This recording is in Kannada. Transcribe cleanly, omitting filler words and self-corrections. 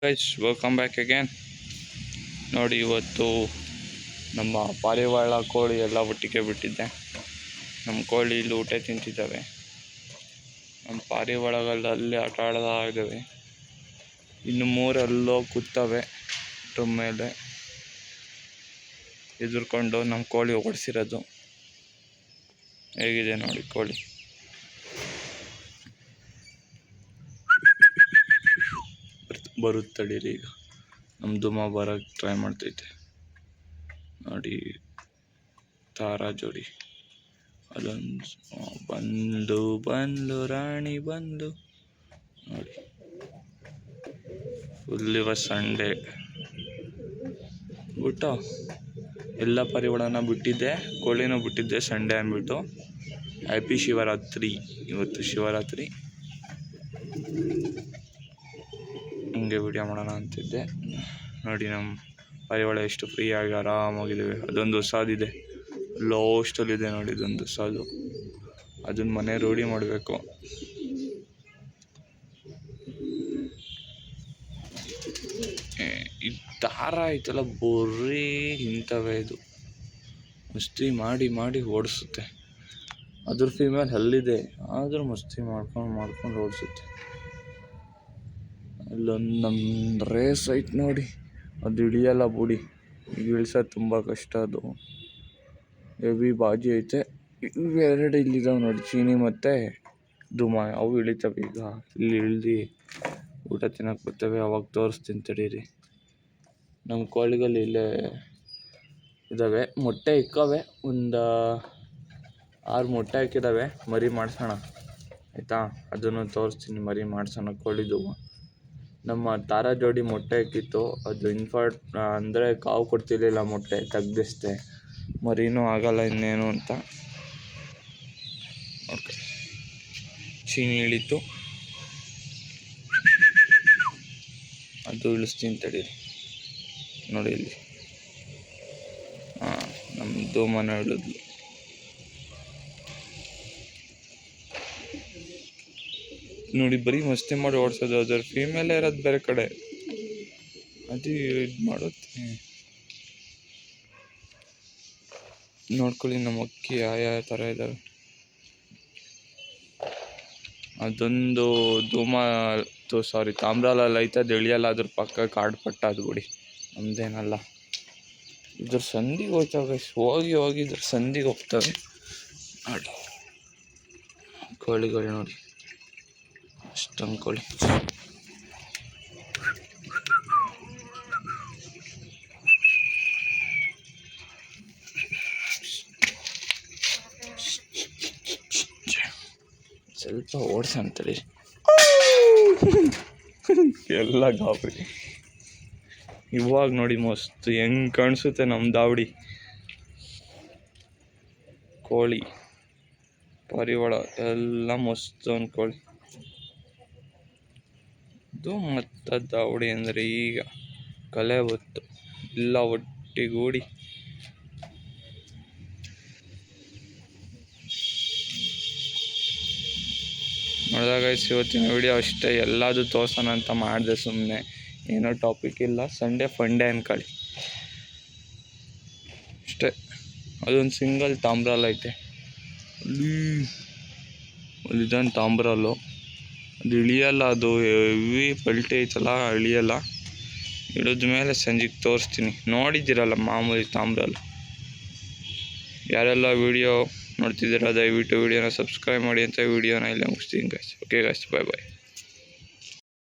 Guys welcome back again. ನೋಡಿ, ಇವತ್ತು ನಮ್ಮ ಪಾರಿವಾಳ ಕೋಳಿ ಎಲ್ಲ ಒಟ್ಟಿಗೆ ಬಿಟ್ಟಿದ್ದೆ. ನಮ್ಮ ಕೋಳಿ ಇಲ್ಲಿ ಊಟ ತಿಂತಿದ್ದಾವೆ. ನಮ್ಮ ಪಾರಿವಾಳಗಳು ಅಲ್ಲಿ ಆಟ ಆಡ್ತಾ ಇದ್ದಾವೆ. ಇನ್ನು ಮೂರೆಲ್ಲೋ ಕೂತವೆ ಮೇಲೆ ಎದುರ್ಕೊಂಡು ನಮ್ಮ ಕೋಳಿ ಓಡಿಸಿರೋದು. ಹೇಗಿದೆ ನೋಡಿ ಕೋಳಿ. ಬರುತ್ತಡೀರಿ, ಈಗ ನಮ್ಮ ದುಮ ಬರೋಕ್ಕೆ ಟ್ರೈ ಮಾಡ್ತೈತೆ ನೋಡಿ. ತಾರಾ ಜೋಡಿ ಅದೊಂದು ಬಂದು ರಾಣಿ ಬಂದು ನೋಡಿ. ಫುಲ್ ಇವತ್ತು ಸಂಡೇ ಬಿಟ್ಟು ಎಲ್ಲ ಪರಿವಾರನ ಬಿಟ್ಟಿದ್ದೆ, ಕೋಳಿನೂ ಬಿಟ್ಟಿದ್ದೆ ಸಂಡೇ ಅಂದ್ಬಿಟ್ಟು. ಹ್ಯಾಪಿ ಶಿವರಾತ್ರಿ. ಇವತ್ತು ಶಿವರಾತ್ರಿ, ಹಂಗೆ ವಿಡಿಯೋ ಮಾಡೋಣ ಅಂತಿದ್ದೆ. ನೋಡಿ, ನಮ್ಮ ಪಾರಿವಾಳ ಎಷ್ಟು ಫ್ರೀಯಾಗಿ ಆರಾಮಾಗಿದ್ದಾವೆ. ಅದೊಂದು ಹೊಸದಿದೆ, ಲಾಸ್ಟಲ್ಲಿದೆ ನೋಡಿ. ಇದೊಂದು ಹೊಸದು, ಅದನ್ನ ಮನೆ ರೂಢಿ ಮಾಡಬೇಕು. ಈ ದಾರ ಐತಲ್ಲ, ಬರೀ ಇಂಥವೇ ಇದು ಮಸ್ತಿ ಮಾಡಿ ಮಾಡಿ ಓಡಿಸುತ್ತೆ. ಅದ್ರ ಫೀಮೇಲ್ ಹಲ್ಲಿದೆ, ಆದರೂ ಮಸ್ತಿ ಮಾಡ್ಕೊಂಡು ಓಡಿಸುತ್ತೆ. ಅಲ್ಲೊಂದು ನಮ್ಮ ರೇಸ್ ಐತೆ ನೋಡಿ, ಅದು ಇಳಿಯಲ್ಲ ಬುಡಿ. ಈಗ ಇಳಿಸೋದು ತುಂಬ ಕಷ್ಟ. ಅದು ಹೆವಿ ಬಾಜಿ ಐತೆ. ಇವೆರಡು ಇಲ್ಲಿದ್ದಾವೆ ನೋಡಿ, ಚೀನಿ ಮತ್ತು ದುಮ. ಅವು ಇಳಿತವೆ. ಈಗ ಇಲ್ಲಿ ಇಳ್ದು ಊಟ ತಿನ್ನೋಕೆ ಬರ್ತವೆ, ಅವಾಗ ತೋರಿಸ್ತೀನಿ ತಡೀರಿ. ನಮ್ಮ ಕೋಳಿಗಳು ಇಲ್ಲೇ ಇದ್ದಾವೆ. ಮೊಟ್ಟೆ ಇಕ್ಕವೆ, ಒಂದು 6 ಮೊಟ್ಟೆ ಹಾಕಿದ್ದಾವೆ. ಮರಿ ಮಾಡಿಸೋಣ ಆಯಿತಾ, ಅದನ್ನು ತೋರಿಸ್ತೀನಿ. ಮರಿ ಮಾಡಿಸೋಣ ಕೋಳಿದು. ನಮ್ಮ ತಾರಾ ಜೋಡಿ ಮೊಟ್ಟೆ ಇಕ್ಕಿತ್ತು, ಅದು ಅಂದರೆ ಕಾವು ಕೊಡ್ತಿರ್ಲಿಲ್ಲ, ಮೊಟ್ಟೆ ತೆಗ್ದಿಸ್ದೆ. ಮರಿನೂ ಆಗಲ್ಲ ಇನ್ನೇನು ಅಂತ ಓಕೆ. ಚೀನಿ ಇಳಿತು, ಅದು ಇಳಿಸ್ತೀನಿ ತಡೀರಿ. ನೋಡಿ ಇಲ್ಲಿ, ನಮ್ಮದು ಮನೆ ಇಳಿದ್ಲು. ನೋಡಿ, ಬರೀ ಮಸ್ತಿ ಮಾಡಿ ಓಡಿಸೋದು. ಅದ್ರ ಫೀಮೇಲೇ ಇರೋದು ಬೇರೆ ಕಡೆ, ಅದು ಇದು ಮಾಡುತ್ತೆ. ನೋಡ್ಕೊಳ್ಳಿ ನಮ್ಮ ಅಕ್ಕಿ ಯಾವ ಥರ ಇದ್ದಾವೆ. ಅದೊಂದು ತಾಮ್ರಾಲಲ್ಲಿ ಐತೆ, ಅದು ಇಳಿಯಲ್ಲ. ಅದ್ರ ಪಕ್ಕ ಕಾಡು ಪಟ್ಟ ಅದು ಬಿಡಿ, ನಮ್ದೇನಲ್ಲ. ಇದ್ರ ಸಂದಿಗೆ ಹೋಗ್ತವೆ, ಹೋಗಿ ಇದ್ರ ಸಂದಿಗೆ ಹೋಗ್ತವೆ ನೋಡಿ. ಕೋಳಿಗಳು ನೋಡಿ, ಅಷ್ಟೊಂದು ಕೋಳಿ. ಸ್ವಲ್ಪ ಓಡಿಸಂತೇಳಿ ಎಲ್ಲ ಗಾಬರಿ. ಇವಾಗ ನೋಡಿ ಮಸ್ತ್ ಹೆಂಗೆ ಕಾಣಿಸುತ್ತೆ ನಮ್ಮ ದಾವಡಿ. ಕೋಳಿ ಪಾರಿವಾಳ ಎಲ್ಲ ಮಸ್ತ್ ಅಂದ್ಕೊಳ್ಳಿ. ಇದು ಮತ್ತು ದಾವಡಿ ಅಂದರೆ ಈಗ ಕಲೆ ಹೊತ್ತು ಎಲ್ಲ ಒಟ್ಟಿಗೂಡಿ ನೋಡಿದಾಗ ಇವತ್ತಿನ ವಿಡಿಯೋ ಅಷ್ಟೇ. ಎಲ್ಲದು ತೋರ್ಸೋಣ ಅಂತ ಮಾಡಿದೆ ಸುಮ್ಮನೆ, ಏನೋ ಟಾಪಿಕ್ ಇಲ್ಲ. ಸಂಡೇ ಫಂಡೇ ಅನ್ಕೊಳ್ಳಿ ಅಷ್ಟೇ. ಅದೊಂದು ಸಿಂಗಲ್ ತಾಮ್ರಾಲ್ ಐತೆ, ಅಲ್ಲಿದೊಂದು ತಾಮ್ರಾಲು. ಅದು ಇಳಿಯಲ್ಲ, ಅದು ಹೆವಿ ಪಲ್ಟಿ ಐತಲ್ಲ, ಇಳಿಯಲ್ಲ. ಇಳಿದ ಮೇಲೆ ಸಂಜೆಗೆ ತೋರಿಸ್ತೀನಿ. ನೋಡಿದ್ದೀರಲ್ಲ ಮಾಮೂಲಿ ತಾಮ್ರಾಲು. ಯಾರೆಲ್ಲ ವೀಡಿಯೋ ನೋಡ್ತಿದ್ದೀರ ದಯವಿಟ್ಟು ವೀಡಿಯೋನ ಸಬ್ಸ್ಕ್ರೈಬ್ ಮಾಡಿ ಅಂತ. ವೀಡಿಯೋನ ಇಲ್ಲೇ ಮುಗಿಸ್ತೀನಿ ಗೈಸ್. ಓಕೆ ಗೈಸ್, ಬಾಯ್ ಬಾಯ್.